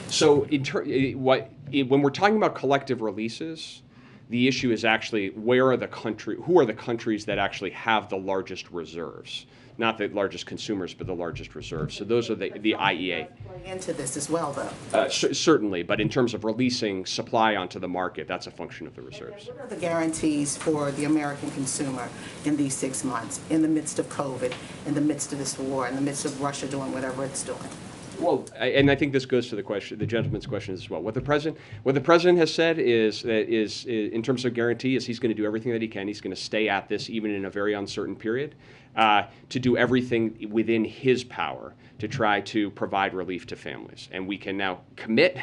So when we're talking about collective releases, the issue is actually who are the countries that actually have the largest reserves, not the largest consumers, but the largest reserves. So those are the IEA. Into this as well, though. Certainly, but in terms of releasing supply onto the market, that's a function of the reserves. What are the guarantees for the American consumer in these 6 months, in the midst of COVID, in the midst of this war, in the midst of Russia doing whatever it's doing? Well, and I think this goes to the gentleman's question as well. What the president has said is in terms of guarantee, is he's going to do everything that he can. He's going to stay at this even in a very uncertain period, to do everything within his power to try to provide relief to families. And we can now commit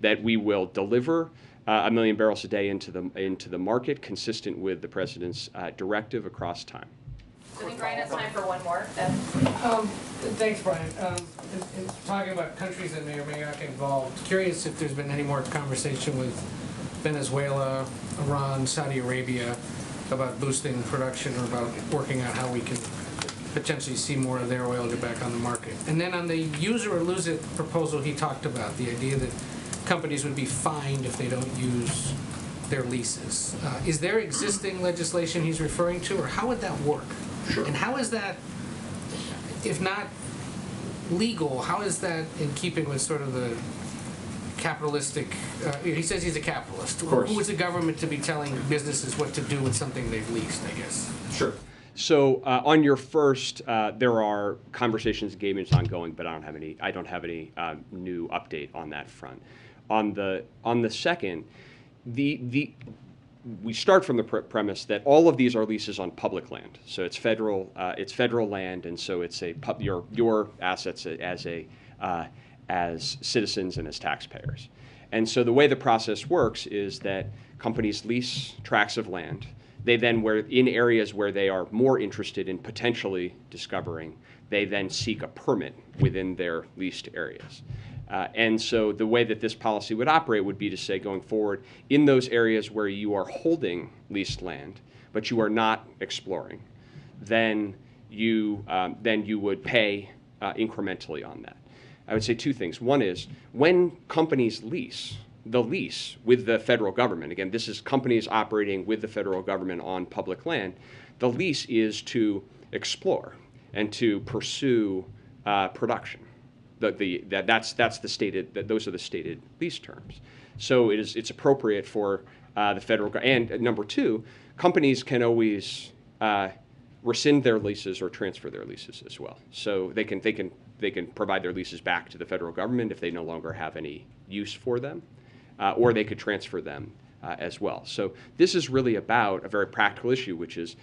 that we will deliver 1 million barrels a day into the market, consistent with the president's directive across time. I think Brian has time for one more. Thanks, Brian. In talking about countries that may or may not get involved, curious if there's been any more conversation with Venezuela, Iran, Saudi Arabia about boosting production or about working out how we can potentially see more of their oil get back on the market. And then on the use it or lose it proposal he talked about, the idea that companies would be fined if they don't use their leases. Is there existing legislation he's referring to, or how would that work? Sure. And how is that, if not legal, how is that in keeping with sort of the capitalistic, he says he's a capitalist. Of course. Who is the government to be telling businesses what to do with something they've leased, I guess? Sure. So on your first, there are conversations, engagements ongoing, but I don't have any new update on that front. On the second, we start from the premise that all of these are leases on public land. So it's federal land, and so it's your assets as citizens and as taxpayers. And so the way the process works is that companies lease tracts of land. They then, in areas where they are more interested in potentially discovering, they then seek a permit within their leased areas. And so the way that this policy would operate would be to say, going forward, in those areas where you are holding leased land, but you are not exploring, then you would pay incrementally on that. I would say two things. One is, when companies lease with the federal government, again, this is companies operating with the federal government on public land, the lease is to explore and to pursue production. Those are the stated lease terms. So it's appropriate for the federal government. And number two, companies can always rescind their leases or transfer their leases as well. So they can provide their leases back to the federal government if they no longer have any use for them, or they could transfer them as well. So this is really about a very practical issue, which is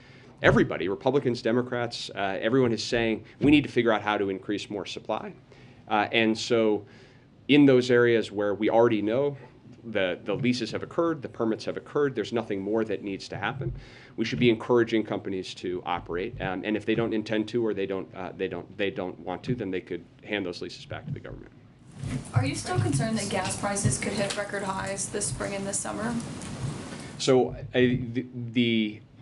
everybody, Republicans, Democrats, everyone is saying we need to figure out how to increase more supply. And so in those areas where we already know the leases have occurred, the permits have occurred, there's nothing more that needs to happen, we should be encouraging companies to operate. And if they don't intend to, or they don't want to, then they could hand those leases back to the government. Are you still concerned that gas prices could hit record highs this spring and this summer? So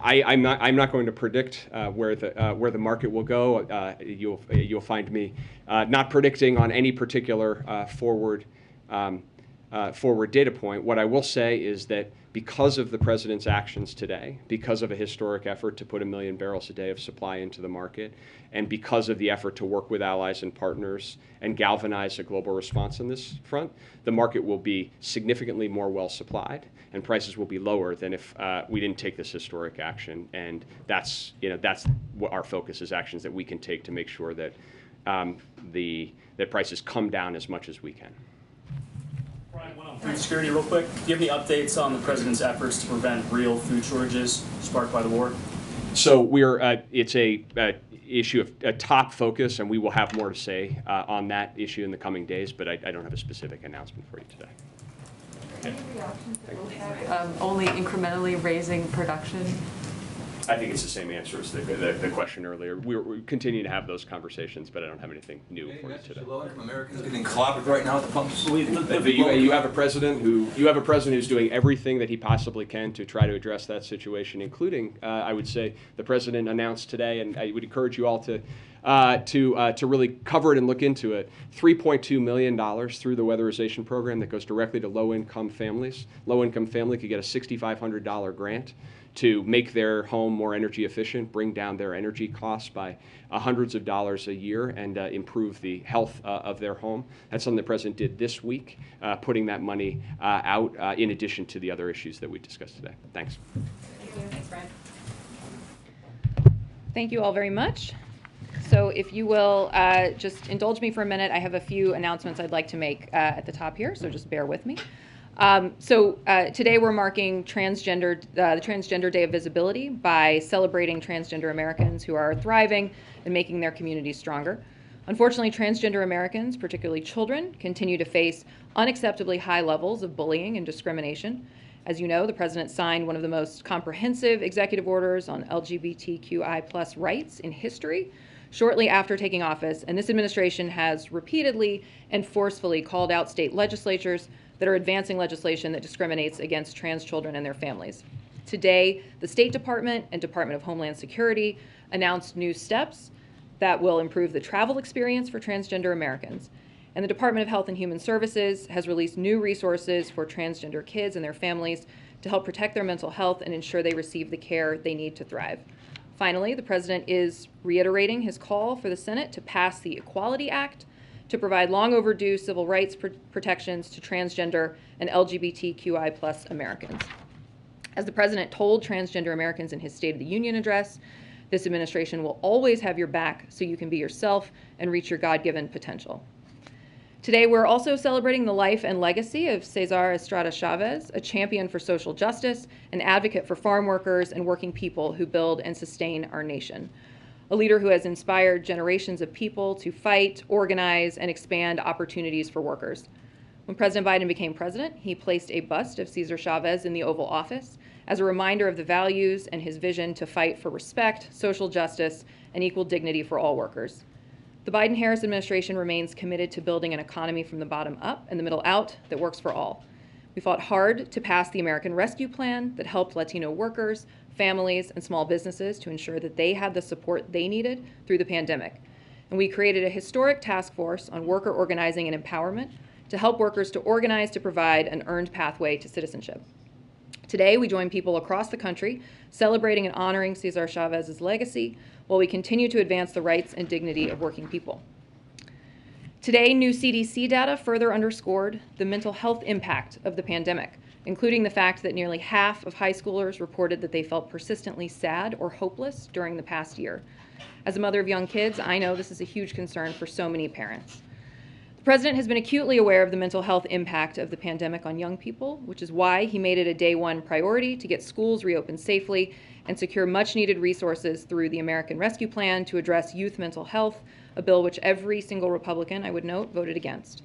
I'm not going to predict where the market will go. You'll find me not predicting on any particular forward data point. What I will say is that because of the president's actions today, because of a historic effort to put 1 million barrels a day of supply into the market, and because of the effort to work with allies and partners and galvanize a global response on this front, the market will be significantly more well supplied, and prices will be lower than if we didn't take this historic action. And that's what our focus is: actions that we can take to make sure that that prices come down as much as we can. Brian, one on food security real quick. Do you have any updates on the president's efforts to prevent real food shortages sparked by the war? So it's a issue of a top focus, and we will have more to say on that issue in the coming days, but I don't have a specific announcement for you today. Only incrementally raising production? I think it's the same answer as the question earlier. We continue to have those conversations, but I don't have anything new for you today. Low-income Americans getting clobbered right now at the pumps. But you have a president who's doing everything that he possibly can to try to address that situation, including, I would say, the president announced today, and I would encourage you all to really cover it and look into it. $3.2 million through the weatherization program that goes directly to low-income families. Low-income family could get a $6,500 grant to make their home more energy efficient, bring down their energy costs by hundreds of dollars a year, and improve the health of their home. That's something the president did this week, putting that money out in addition to the other issues that we discussed today. Thanks. Thanks, Brian. Thank you all very much. So if you will just indulge me for a minute, I have a few announcements I'd like to make at the top here, so just bear with me. Today we're marking the Transgender Day of Visibility by celebrating transgender Americans who are thriving and making their communities stronger. Unfortunately, transgender Americans, particularly children, continue to face unacceptably high levels of bullying and discrimination. As you know, the president signed one of the most comprehensive executive orders on LGBTQI+ rights in history shortly after taking office, and this administration has repeatedly and forcefully called out state legislatures that are advancing legislation that discriminates against trans children and their families. Today, the State Department and Department of Homeland Security announced new steps that will improve the travel experience for transgender Americans. And the Department of Health and Human Services has released new resources for transgender kids and their families to help protect their mental health and ensure they receive the care they need to thrive. Finally, the president is reiterating his call for the Senate to pass the Equality Act to provide long overdue civil rights protections to transgender and LGBTQI+ Americans. As the president told transgender Americans in his State of the Union address, this administration will always have your back so you can be yourself and reach your God-given potential. Today, we're also celebrating the life and legacy of Cesar Estrada Chavez, a champion for social justice, an advocate for farm workers and working people who build and sustain our nation. A leader who has inspired generations of people to fight, organize, and expand opportunities for workers. When President Biden became president, he placed a bust of Cesar Chavez in the Oval Office as a reminder of the values and his vision to fight for respect, social justice, and equal dignity for all workers. The Biden-Harris administration remains committed to building an economy from the bottom up and the middle out that works for all. We fought hard to pass the American Rescue Plan that helped Latino workers, families, and small businesses to ensure that they had the support they needed through the pandemic. And we created a historic task force on worker organizing and empowerment to help workers to organize to provide an earned pathway to citizenship. Today, we join people across the country celebrating and honoring Cesar Chavez's legacy while we continue to advance the rights and dignity of working people. Today, new CDC data further underscored the mental health impact of the pandemic, including the fact that nearly half of high schoolers reported that they felt persistently sad or hopeless during the past year. As a mother of young kids, I know this is a huge concern for so many parents. The president has been acutely aware of the mental health impact of the pandemic on young people, which is why he made it a day one priority to get schools reopened safely and secure much-needed resources through the American Rescue Plan to address youth mental health, a bill which every single Republican, I would note, voted against.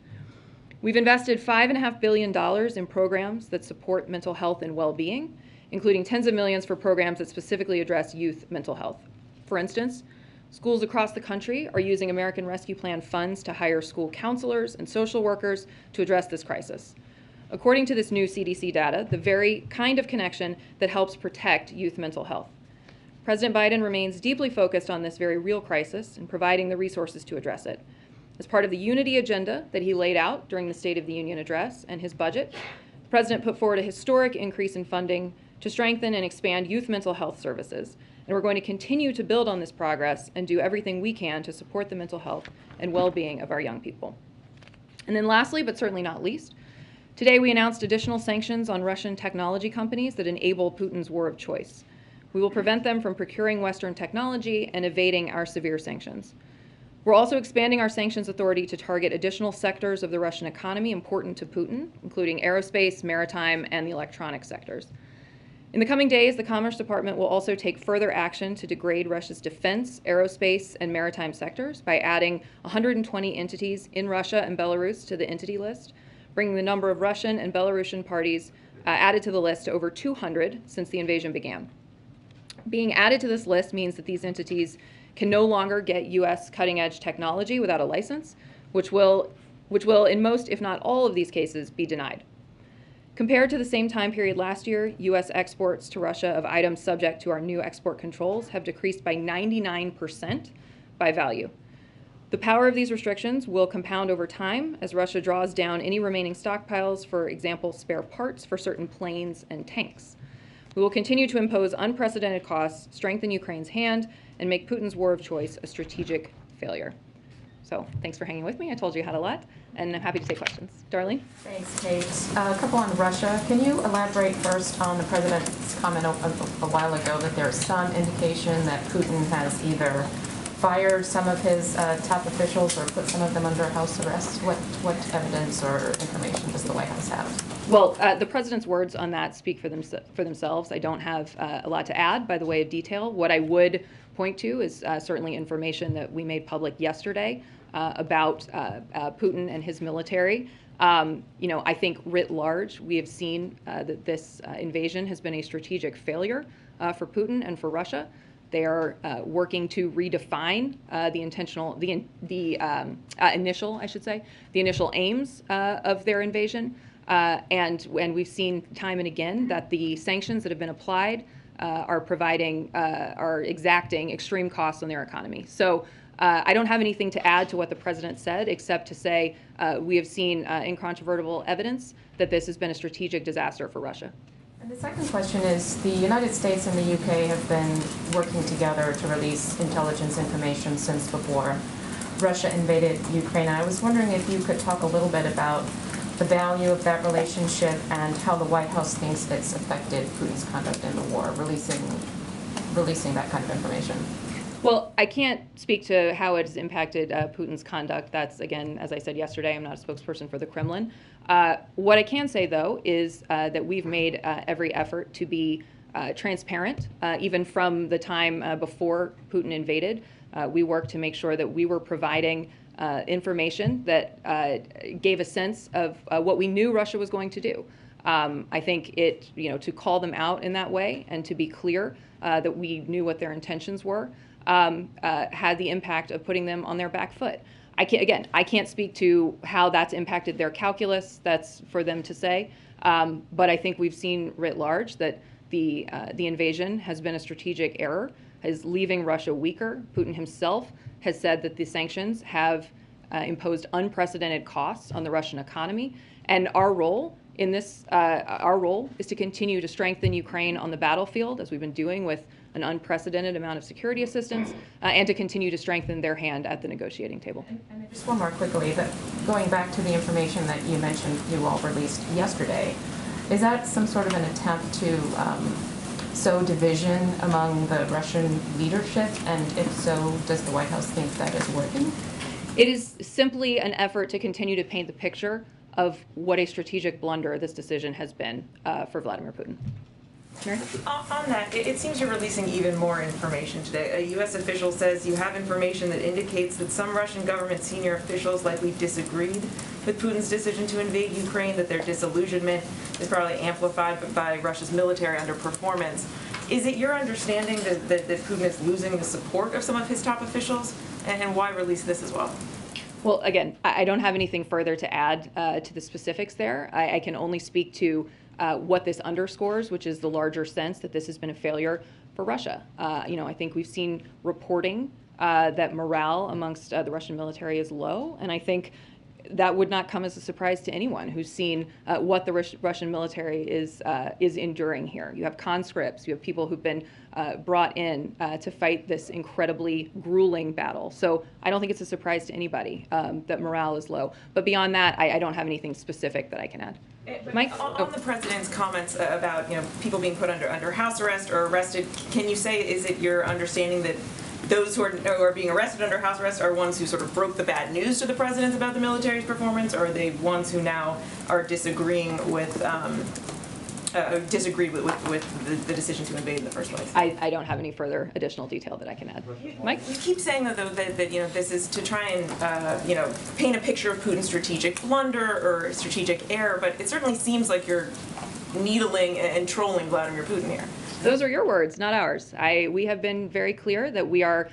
We've invested $5.5 billion in programs that support mental health and well-being, including tens of millions for programs that specifically address youth mental health. For instance, schools across the country are using American Rescue Plan funds to hire school counselors and social workers to address this crisis. According to this new CDC data, the very kind of connection that helps protect youth mental health. President Biden remains deeply focused on this very real crisis and providing the resources to address it. As part of the unity agenda that he laid out during the State of the Union address and his budget, the president put forward a historic increase in funding to strengthen and expand youth mental health services. And we're going to continue to build on this progress and do everything we can to support the mental health and well-being of our young people. And then lastly, but certainly not least, today we announced additional sanctions on Russian technology companies that enable Putin's war of choice. We will prevent them from procuring Western technology and evading our severe sanctions. We're also expanding our sanctions authority to target additional sectors of the Russian economy important to Putin, including aerospace, maritime, and the electronic sectors. In the coming days, the Commerce Department will also take further action to degrade Russia's defense, aerospace, and maritime sectors by adding 120 entities in Russia and Belarus to the entity list, bringing the number of Russian and Belarusian parties added to the list to over 200 since the invasion began. Being added to this list means that these entities can no longer get U.S. cutting-edge technology without a license, which will, in most, if not all of these cases, be denied. Compared to the same time period last year, U.S. exports to Russia of items subject to our new export controls have decreased by 99% by value. The power of these restrictions will compound over time as Russia draws down any remaining stockpiles, for example, spare parts for certain planes and tanks. We will continue to impose unprecedented costs, strengthen Ukraine's hand, and make Putin's war of choice a strategic failure. So thanks for hanging with me. I told you I had a lot, and I'm happy to take questions. Darlene? Thanks, Kate. A couple on Russia. Can you elaborate first on the president's comment a while ago that there's some indication that Putin has either fired some of his top officials or put some of them under house arrest? What evidence or information does the White House have? Well, the president's words on that speak for themselves. I don't have a lot to add by the way of detail. What I would point to is certainly information that we made public yesterday about Putin and his military. I think writ large, we have seen that this invasion has been a strategic failure for Putin and for Russia. They are working to redefine the initial aims of their invasion. And we've seen time and again that the sanctions that have been applied are exacting extreme costs on their economy. So I don't have anything to add to what the president said, except to say we have seen incontrovertible evidence that this has been a strategic disaster for Russia. And the second question is, the United States and the UK have been working together to release intelligence information since before Russia invaded Ukraine. I was wondering if you could talk a little bit about the value of that relationship and how the White House thinks it's affected Putin's conduct in the war, releasing that kind of information. Well, I can't speak to how it has impacted Putin's conduct. That's, again, as I said yesterday, I'm not a spokesperson for the Kremlin. What I can say, though, is that we've made every effort to be transparent, even from the time before Putin invaded. We worked to make sure that we were providing information that gave a sense of what we knew Russia was going to do. I think to call them out in that way and to be clear that we knew what their intentions were had the impact of putting them on their back foot. I can't speak to how that's impacted their calculus. That's for them to say. But I think we've seen writ large that the invasion has been a strategic error, is leaving Russia weaker. Putin himself has said that the sanctions have imposed unprecedented costs on the Russian economy, and our role in this, is to continue to strengthen Ukraine on the battlefield, as we've been doing with an unprecedented amount of security assistance, and to continue to strengthen their hand at the negotiating table. And just one more quickly, that going back to the information that you mentioned you all released yesterday, is that some sort of an attempt to sow division among the Russian leadership? And if so, does the White House think that is working? It is simply an effort to continue to paint the picture of what a strategic blunder this decision has been for Vladimir Putin. Mary? On that, it seems you're releasing even more information today. A U.S. official says you have information that indicates that some Russian government senior officials likely disagreed with Putin's decision to invade Ukraine, that their disillusionment is probably amplified by Russia's military underperformance. Is it your understanding that Putin is losing the support of some of his top officials? And why release this as well? Well, again, I don't have anything further to add to the specifics there. I can only speak to what this underscores, which is the larger sense that this has been a failure for Russia. I think we've seen reporting that morale amongst the Russian military is low, and I think that would not come as a surprise to anyone who's seen what the Russian military is enduring here. You have conscripts, you have people who've been brought in to fight this incredibly grueling battle. So I don't think it's a surprise to anybody that morale is low. But beyond that, I don't have anything specific that I can add. Mike? On the president's comments about people being put under house arrest or arrested, can you say, is it your understanding that those who are being arrested under house arrest are ones who sort of broke the bad news to the president about the military's performance, or are they ones who now are disagreeing with disagree with the decision to invade in the first place? I don't have any further additional detail that I can add. Mike? You keep saying though that this is to try and paint a picture of Putin's strategic blunder or strategic error, but it certainly seems like you're needling and trolling Vladimir Putin here. Those are your words, not ours. We have been very clear that we are,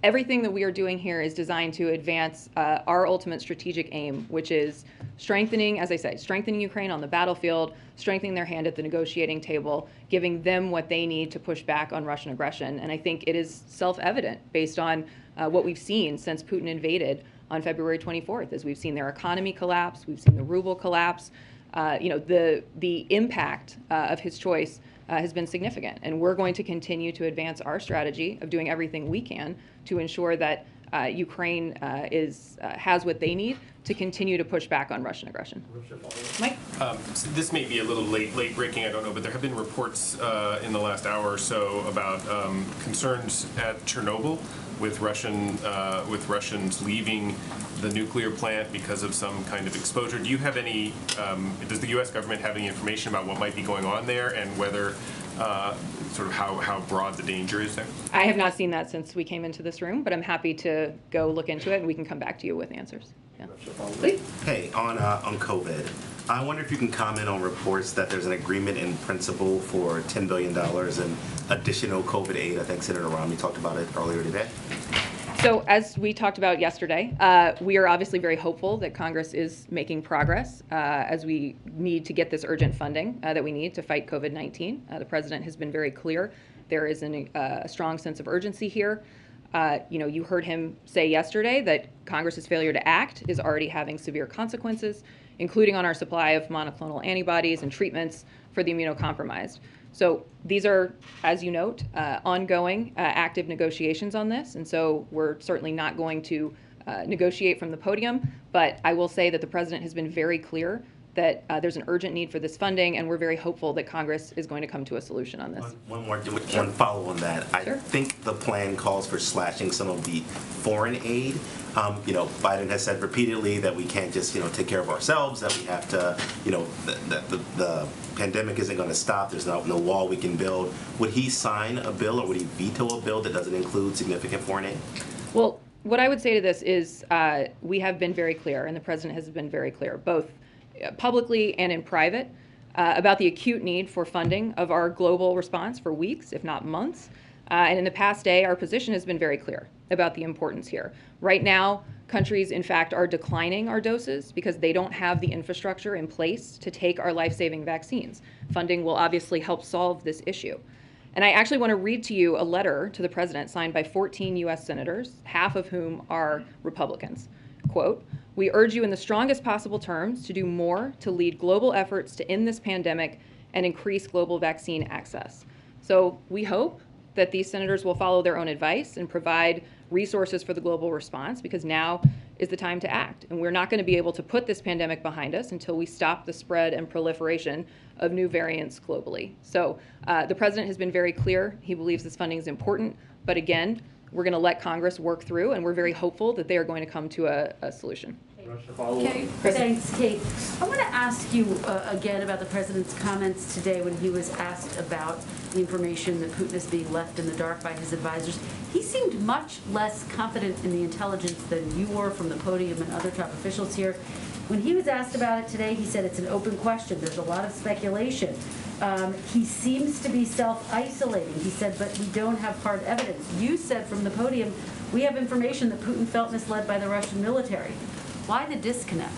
everything that we are doing here is designed to advance our ultimate strategic aim, which is strengthening, as I say, strengthening Ukraine on the battlefield, strengthening their hand at the negotiating table, giving them what they need to push back on Russian aggression. And I think it is self-evident based on what we've seen since Putin invaded on February 24th, as we've seen their economy collapse, we've seen the ruble collapse. The impact of his choice has been significant, and we're going to continue to advance our strategy of doing everything we can to ensure that Ukraine has what they need to continue to push back on Russian aggression. Mike? So this may be a little late breaking, I don't know, but there have been reports in the last hour or so about concerns at Chernobyl with Russians leaving the nuclear plant because of some kind of exposure. Do you have any? Does the U.S. government have any information about what might be going on there and whether? Sort of how broad the danger is there? I have not seen that since we came into this room, but I'm happy to go look into it and we can come back to you with answers. Yeah. Please. Hey, on COVID, I wonder if you can comment on reports that there's an agreement in principle for $10 billion in additional COVID aid. I think Senator Romney talked about it earlier today. So as we talked about yesterday, we are obviously very hopeful that Congress is making progress as we need to get this urgent funding that we need to fight COVID-19. The president has been very clear. There is a strong sense of urgency here. You heard him say yesterday that Congress's failure to act is already having severe consequences, including on our supply of monoclonal antibodies and treatments for the immunocompromised. So these are, as you note, ongoing active negotiations on this, and so we're certainly not going to negotiate from the podium, but I will say that the president has been very clear that there's an urgent need for this funding, and we're very hopeful that Congress is going to come to a solution on this. One follow on that. Sure. I think the plan calls for slashing some of the foreign aid. Biden has said repeatedly that we can't just, take care of ourselves, that we have to, that the pandemic isn't going to stop. There's no wall we can build. Would he sign a bill or would he veto a bill that doesn't include significant foreign aid? Well, what I would say to this is we have been very clear, and the president has been very clear, both publicly and in private, about the acute need for funding of our global response for weeks, if not months. And in the past day, our position has been very clear about the importance here. Right now, countries, in fact, are declining our doses because they don't have the infrastructure in place to take our life-saving vaccines. Funding will obviously help solve this issue. And I actually want to read to you a letter to the president signed by 14 U.S. senators, half of whom are Republicans. Quote, "We urge you in the strongest possible terms to do more to lead global efforts to end this pandemic and increase global vaccine access." So we hope that these senators will follow their own advice and provide resources for the global response, because now is the time to act. And we're not going to be able to put this pandemic behind us until we stop the spread and proliferation of new variants globally. So the president has been very clear. He believes this funding is important. But again, we're going to let Congress work through, and we're very hopeful that they are going to come to a solution. Okay, thanks, Kate. I want to ask you again about the president's comments today when he was asked about the information that Putin is being left in the dark by his advisors. He seemed much less confident in the intelligence than you were from the podium and other top officials here. When he was asked about it today, he said it's an open question. There's a lot of speculation. He seems to be self-isolating. He said, but we don't have hard evidence. You said from the podium, we have information that Putin felt misled by the Russian military. Why the disconnect?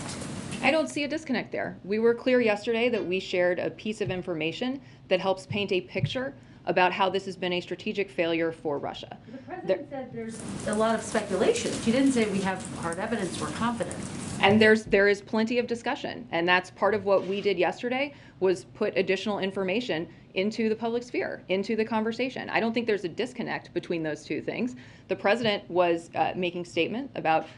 I don't see a disconnect there. We were clear yesterday that we shared a piece of information that helps paint a picture about how this has been a strategic failure for Russia. The president said there's a lot of speculation. He didn't say we have hard evidence, we're confident. And there is plenty of discussion, and that's part of what we did yesterday, was put additional information into the public sphere, into the conversation. I don't think there's a disconnect between those two things. The president was making statement about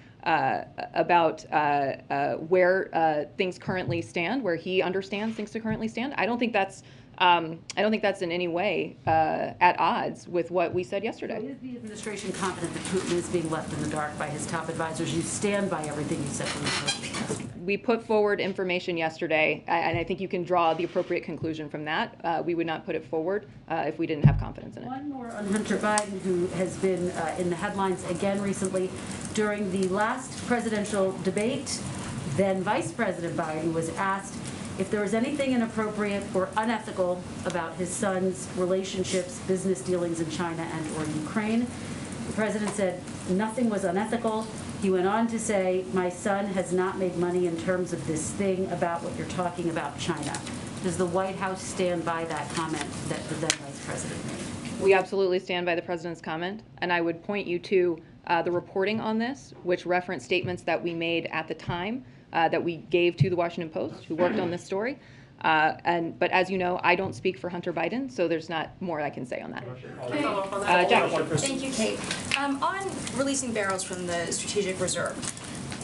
where things currently stand, where he understands things to currently stand. I don't think that's in any way at odds with what we said yesterday. So is the administration confident that Putin is being left in the dark by his top advisors? You stand by everything you said from the podium yesterday. We put forward information yesterday, and I think you can draw the appropriate conclusion from that. We would not put it forward if we didn't have confidence in it. One more on Hunter Biden, who has been in the headlines again recently. During the last presidential debate, then Vice President Biden was asked if there was anything inappropriate or unethical about his son's relationships, business dealings in China and or Ukraine. The president said nothing was unethical. He went on to say, my son has not made money in terms of this thing about what you're talking about China. Does the White House stand by that comment that the then Vice President made? We absolutely stand by the president's comment, and I would point you to the reporting on this, which referenced statements that we made at the time that we gave to the Washington Post, who worked on this story. But as you know, I don't speak for Hunter Biden, so there's not more I can say on that. Jack. Thank you, Kate. On releasing barrels from the strategic reserve,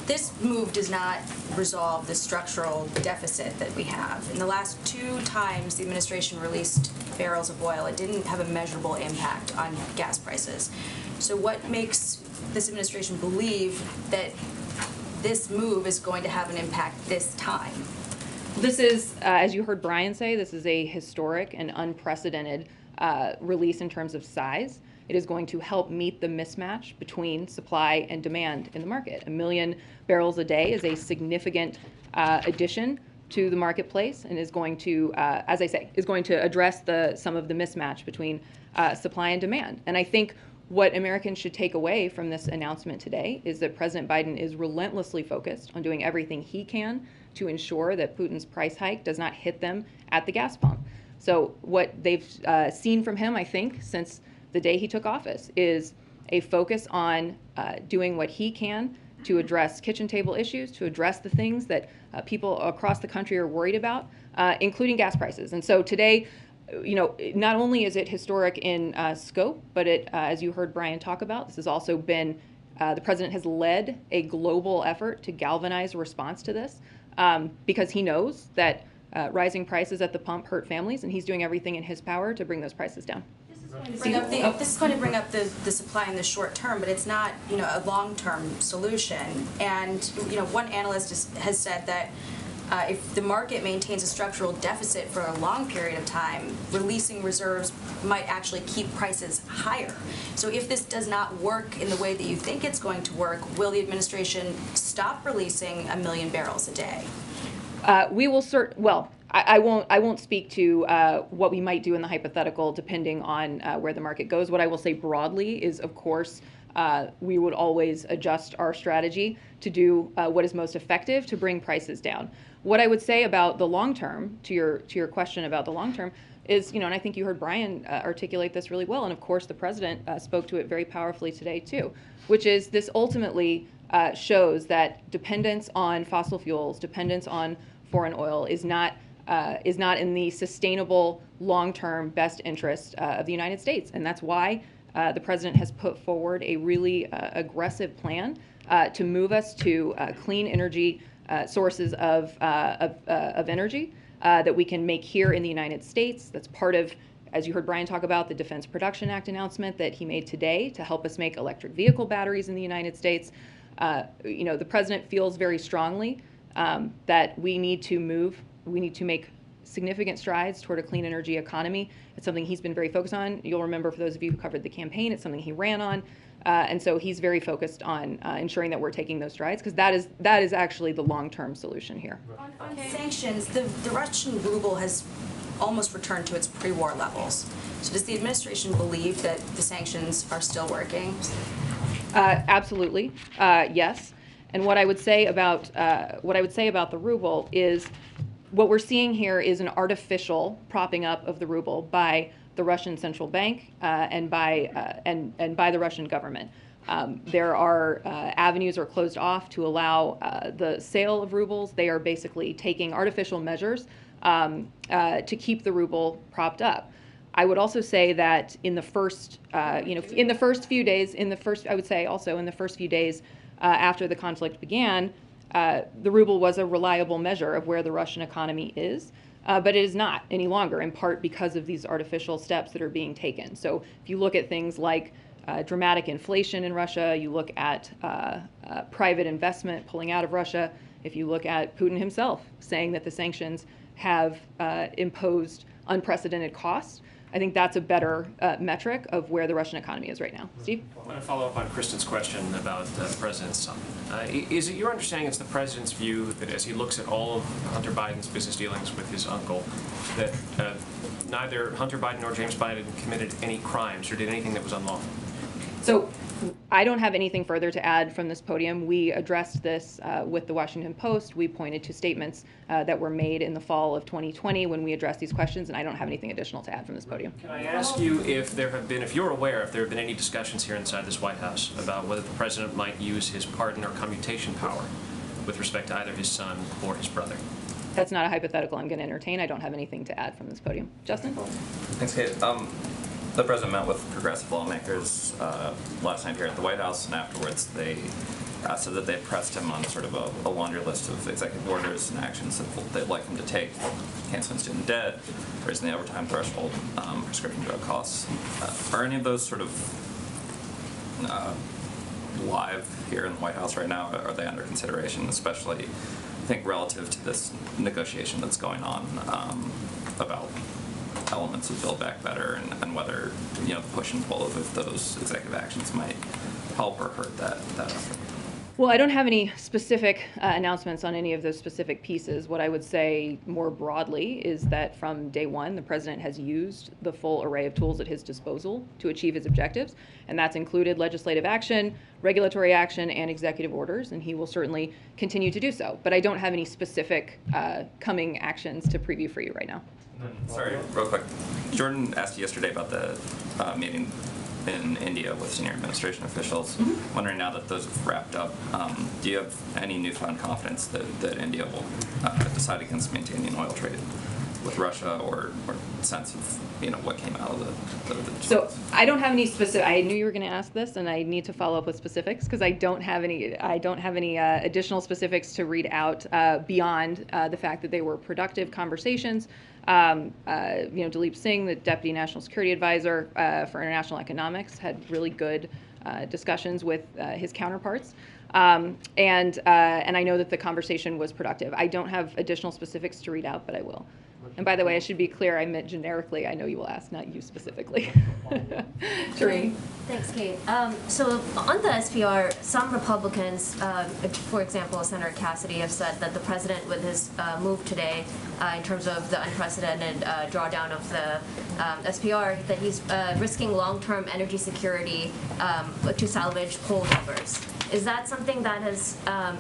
this move does not resolve the structural deficit that we have. In the last 2 times the administration released barrels of oil, it didn't have a measurable impact on gas prices. So what makes this administration believe that this move is going to have an impact this time? This is, as you heard Brian say, this is a historic and unprecedented release in terms of size. It is going to help meet the mismatch between supply and demand in the market. 1 million barrels a day is a significant addition to the marketplace and is going to, as I say, is going to address some of the mismatch between supply and demand. And I think what Americans should take away from this announcement today is that President Biden is relentlessly focused on doing everything he can to ensure that Putin's price hike does not hit them at the gas pump. So what they've seen from him, I think, since the day he took office is a focus on doing what he can to address kitchen table issues, to address the things that people across the country are worried about, including gas prices. And so today, you know, not only is it historic in scope, but it, as you heard Brian talk about, this has also been, the president has led a global effort to galvanize a response to this because he knows that rising prices at the pump hurt families, and he's doing everything in his power to bring those prices down. This is going to bring up the supply in the short term, but it's not, you know, a long-term solution. And, you know, one analyst has said that if the market maintains a structural deficit for a long period of time, releasing reserves might actually keep prices higher. So if this does not work in the way that you think it's going to work, will the administration stop releasing 1 million barrels a day? We will well, I won't speak to what we might do in the hypothetical depending on where the market goes. What I will say broadly is, of course, we would always adjust our strategy to do what is most effective to bring prices down. What I would say about the long term, to your question about the long term, is, you know, and I think you heard Brian articulate this really well, and of course the president spoke to it very powerfully today too, which is this ultimately shows that dependence on fossil fuels, dependence on foreign oil is not in the sustainable long-term best interest of the United States, and that's why the president has put forward a really aggressive plan to move us to clean energy sources of energy that we can make here in the United States. That's part of, as you heard Brian talk about, the Defense Production Act announcement that he made today to help us make electric vehicle batteries in the United States. You know, the president feels very strongly that we need to make significant strides toward a clean energy economy. It's something he's been very focused on. You'll remember, for those of you who covered the campaign, it's something he ran on. And so he's very focused on ensuring that we're taking those strides, because that is actually the long-term solution here. On sanctions, the Russian ruble has almost returned to its pre-war levels. So does the administration believe that the sanctions are still working? Absolutely, yes. And what I would say about the ruble is, what we're seeing here is an artificial propping up of the ruble by the Russian central bank and by the Russian government. There are avenues are closed off to allow the sale of rubles. They are basically taking artificial measures to keep the ruble propped up. I would also say that in the first, in the first few days after the conflict began, the ruble was a reliable measure of where the Russian economy is. But it is not any longer, in part because of these artificial steps that are being taken. So if you look at things like dramatic inflation in Russia, you look at private investment pulling out of Russia, if you look at Putin himself saying that the sanctions have imposed unprecedented costs, I think that's a better metric of where the Russian economy is right now. Steve? I want to follow up on Kristen's question about the president's son. Is it your understanding it's the president's view that as he looks at all of Hunter Biden's business dealings with his uncle, that neither Hunter Biden nor James Biden committed any crimes or did anything that was unlawful? So I don't have anything further to add from this podium. We addressed this with the Washington Post. We pointed to statements that were made in the fall of 2020 when we addressed these questions, and I don't have anything additional to add from this podium. Can I ask you if there have been, if you're aware, if there have been any discussions here inside this White House about whether the president might use his pardon or commutation power with respect to either his son or his brother? That's not a hypothetical I'm going to entertain. I don't have anything to add from this podium. Justin? Thanks, Kate. The president met with progressive lawmakers last night here at the White House, and afterwards they said that they pressed him on sort of a laundry list of executive orders and actions that they'd like him to take: canceling student debt, raising the overtime threshold, prescription drug costs. Are any of those sort of live here in the White House right now? Are they under consideration, especially, I think, relative to this negotiation that's going on about elements of Build Back Better and whether, you know, the push and pull of those executive actions might help or hurt that effort? Well, I don't have any specific announcements on any of those specific pieces. What I would say more broadly is that from day one, the president has used the full array of tools at his disposal to achieve his objectives, and that's included legislative action, regulatory action, and executive orders, and he will certainly continue to do so. But I don't have any specific coming actions to preview for you right now. Sorry, real quick. Jordan asked you yesterday about the meeting in India with senior administration officials. Mm-hmm. Wondering, now that those have wrapped up, do you have any newfound confidence that India will decide against maintaining oil trade with Russia, or sense of, you know, what came out of the So I don't have any specific. I knew you were going to ask this, and I need to follow up with specifics because I don't have any additional specifics to read out beyond the fact that they were productive conversations. Deep Singh, the Deputy National Security Advisor for International Economics, had really good discussions with his counterparts. And I know that the conversation was productive. I don't have additional specifics to read out, but I will. And by the way, I should be clear, I meant generically. I know you will ask, not you specifically. Great. Thanks, Kate. So on the SPR, some Republicans, for example, Senator Cassidy, have said that the president, with his move today in terms of the unprecedented drawdown of the SPR, that he's risking long-term energy security to salvage coal levers. Is that something that has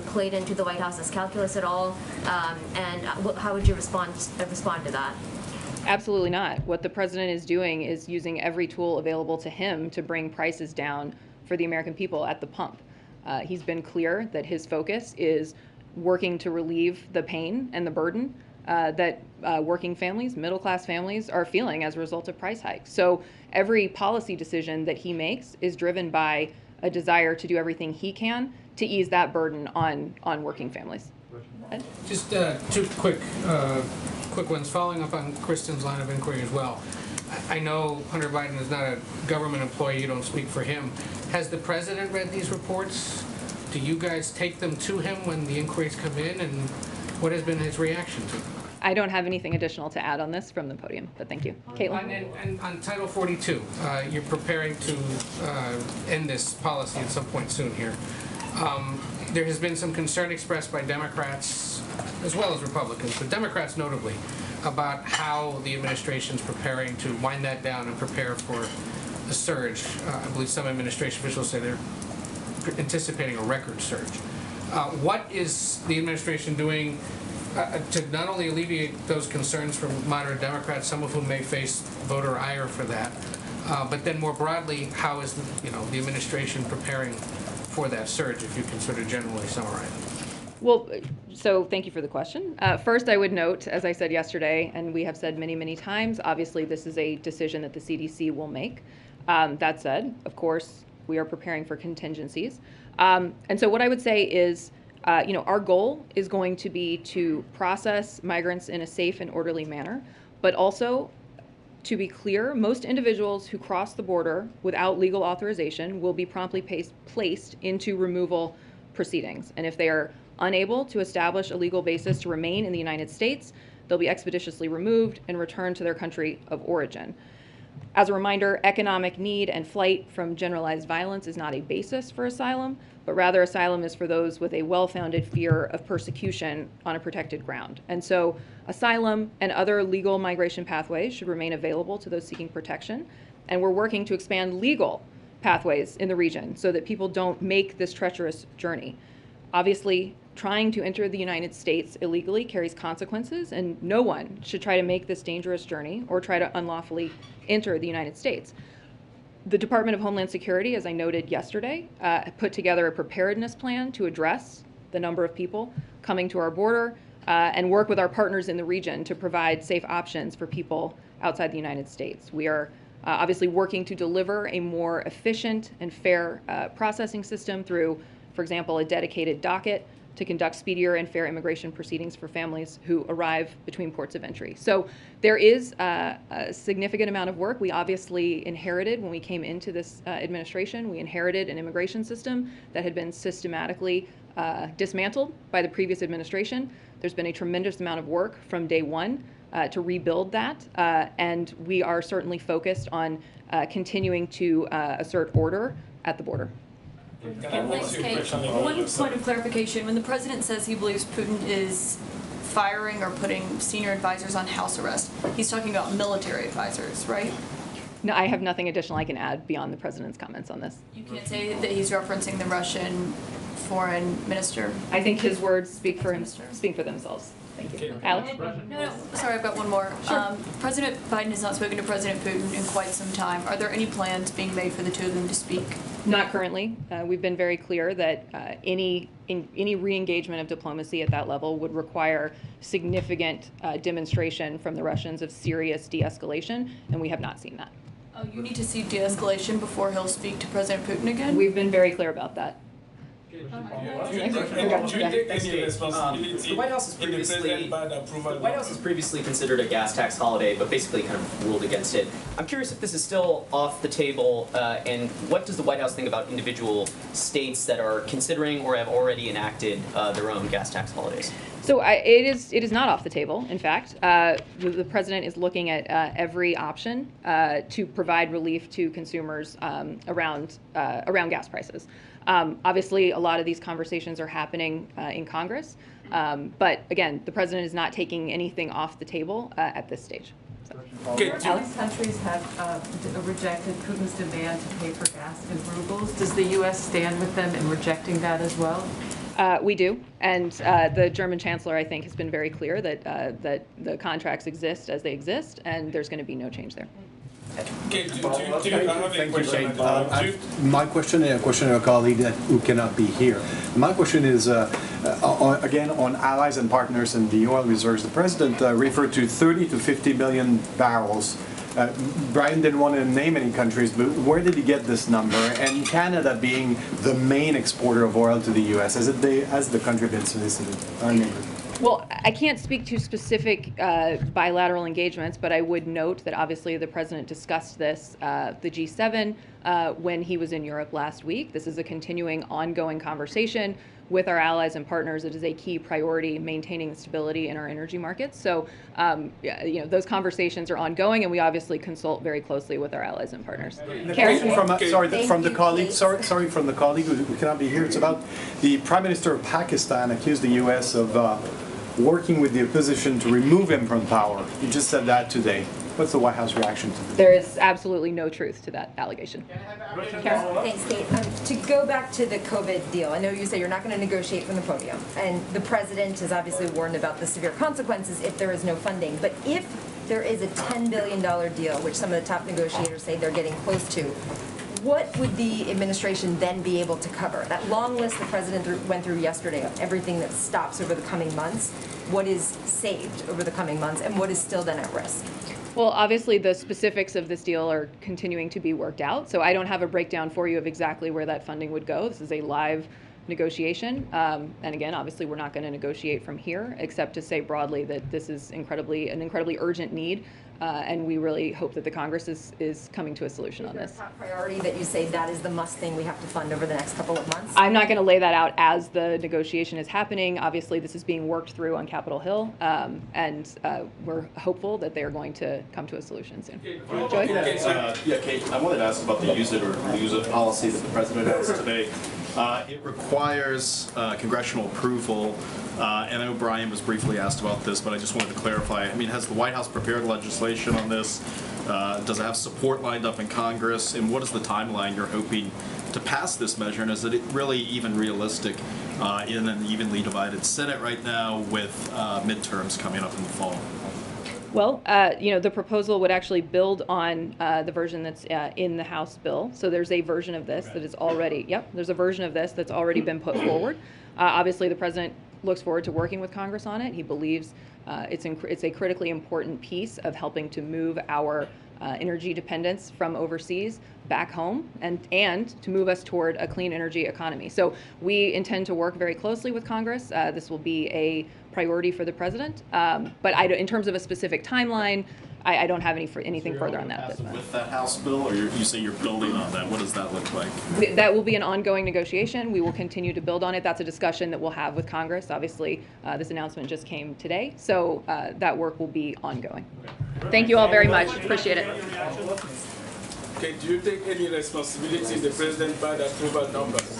played into the White House's calculus at all? And how would you respond to that? Absolutely not. What the president is doing is using every tool available to him to bring prices down for the American people at the pump. He's been clear that his focus is working to relieve the pain and the burden that working families, middle-class families, are feeling as a result of price hikes. So every policy decision that he makes is driven by a desire to do everything he can to ease that burden on working families. Ed? Just two quick ones, following up on Kristen's line of inquiry as well. I know Hunter Biden is not a government employee, you don't speak for him. Has the president read these reports? Do you guys take them to him when the inquiries come in, and what has been his reaction to them? I don't have anything additional to add on this from the podium, but thank you. Caitlin? And on Title 42, you're preparing to end this policy at some point soon here. There has been some concern expressed by Democrats, as well as Republicans, but Democrats notably, about how the administration's preparing to wind that down and prepare for a surge. I believe some administration officials say they're anticipating a record surge. What is the administration doing to not only alleviate those concerns from moderate Democrats, some of whom may face voter ire for that, but then more broadly, how is the administration preparing for that surge, if you can sort of generally summarize it? Well, so thank you for the question. First, I would note, as I said yesterday, and we have said many, many times, obviously this is a decision that the CDC will make. That said, of course, we are preparing for contingencies. And so what I would say is, our goal is going to be to process migrants in a safe and orderly manner, but also, to be clear, most individuals who cross the border without legal authorization will be promptly placed into removal proceedings. And if they are unable to establish a legal basis to remain in the United States, they'll be expeditiously removed and returned to their country of origin. As a reminder, economic need and flight from generalized violence is not a basis for asylum, but rather asylum is for those with a well-founded fear of persecution on a protected ground. And so asylum and other legal migration pathways should remain available to those seeking protection. And we're working to expand legal pathways in the region so that people don't make this treacherous journey. Obviously, trying to enter the United States illegally carries consequences, and no one should try to make this dangerous journey or try to unlawfully enter the United States. The Department of Homeland Security, as I noted yesterday, put together a preparedness plan to address the number of people coming to our border and work with our partners in the region to provide safe options for people outside the United States. We are obviously working to deliver a more efficient and fair processing system through, for example, a dedicated docket to conduct speedier and fair immigration proceedings for families who arrive between ports of entry. So there is a significant amount of work. We obviously inherited, when we came into this administration, we inherited an immigration system that had been systematically dismantled by the previous administration. There's been a tremendous amount of work from day one to rebuild that, and we are certainly focused on continuing to assert order at the border. Thanks, Kate. One point of clarification. When the president says he believes Putin is firing or putting senior advisors on house arrest, he's talking about military advisors, right? No, I have nothing additional I can add beyond the president's comments on this. You can't say that he's referencing the Russian foreign minister. I think his words speak for themselves. Thank you. Alex? No, sorry, I've got one more. Sure. President Biden has not spoken to President Putin in quite some time. Are there any plans being made for the two of them to speak? Not currently. We've been very clear that any re-engagement of diplomacy at that level would require significant demonstration from the Russians of serious de-escalation, and we have not seen that. Oh, you need to see de-escalation before he'll speak to President Putin again? We've been very clear about that. Do you take any responsibility the White House has previously considered a gas tax holiday, but basically kind of ruled against it. I'm curious if this is still off the table, and what does the White House think about individual states that are considering or have already enacted their own gas tax holidays? So it is not off the table. In fact, the president is looking at every option to provide relief to consumers around gas prices. Obviously, a lot of these conversations are happening in Congress, but again, the president is not taking anything off the table at this stage. So. Alex? Countries have rejected Putin's demand to pay for gas in rubles. Does the U.S. stand with them in rejecting that as well? We do, and the German chancellor, I think, has been very clear that that the contracts exist as they exist, and there's going to be no change there. My question and a question of a colleague who cannot be here. My question is, again, on allies and partners in the oil reserves. The president referred to 30 to 50 million barrels. Brian didn't want to name any countries, but where did he get this number? And Canada being the main exporter of oil to the U.S., has the country been solicited? Well, I can't speak to specific bilateral engagements, but I would note that obviously the president discussed this, the G7, when he was in Europe last week. This is a continuing, ongoing conversation with our allies and partners. It is a key priority, maintaining stability in our energy markets. So, those conversations are ongoing, and we obviously consult very closely with our allies and partners. From the colleague who cannot be here. It's about the Prime Minister of Pakistan accused the U.S. of working with the opposition to remove him from power. You just said that today. What's the White House reaction to this? There is absolutely no truth to that allegation. Thanks, Kate. To go back to the COVID deal, I know you say you're not going to negotiate from the podium, and the president has obviously warned about the severe consequences if there is no funding. But if there is a $10 billion deal, which some of the top negotiators say they're getting close to, what would the administration then be able to cover? That long list the president went through yesterday of everything that stops over the coming months, what is saved over the coming months, and what is still then at risk? Well, obviously the specifics of this deal are continuing to be worked out, so I don't have a breakdown for you of exactly where that funding would go. This is a live negotiation. And again, obviously, we're not going to negotiate from here, except to say broadly that this is an incredibly urgent need. And we really hope that the Congress is coming to a solution on this. Is there a top priority that you say that is the must thing we have to fund over the next couple of months? I'm not going to lay that out as the negotiation is happening. Obviously, this is being worked through on Capitol Hill, and we're hopeful that they are going to come to a solution soon. Joy? Yeah, Kate, I wanted to ask about the use it or lose it policy that the president announced today. It requires congressional approval. And I know Brian was briefly asked about this, but I just wanted to clarify. I mean, has the White House prepared legislation on this? Does it have support lined up in Congress? And what is the timeline you're hoping to pass this measure? And is it really even realistic in an evenly divided Senate right now with midterms coming up in the fall? Well, the proposal would actually build on the version that's in the House bill. So there's a version of this that is already, there's a version of this that's already been put forward. Obviously, the president looks forward to working with Congress on it. He believes it's a critically important piece of helping to move our energy dependence from overseas back home and to move us toward a clean energy economy. So we intend to work very closely with Congress. This will be a priority for the president. But in terms of a specific timeline, I don't have anything further on that. With that House bill, or you say you're building on that? What does that look like? That will be an ongoing negotiation. We will continue to build on it. That's a discussion that we'll have with Congress. Obviously, this announcement just came today, so that work will be ongoing. Thank you all very much. Appreciate it. Okay, do you take any responsibility if the president by the approval numbers?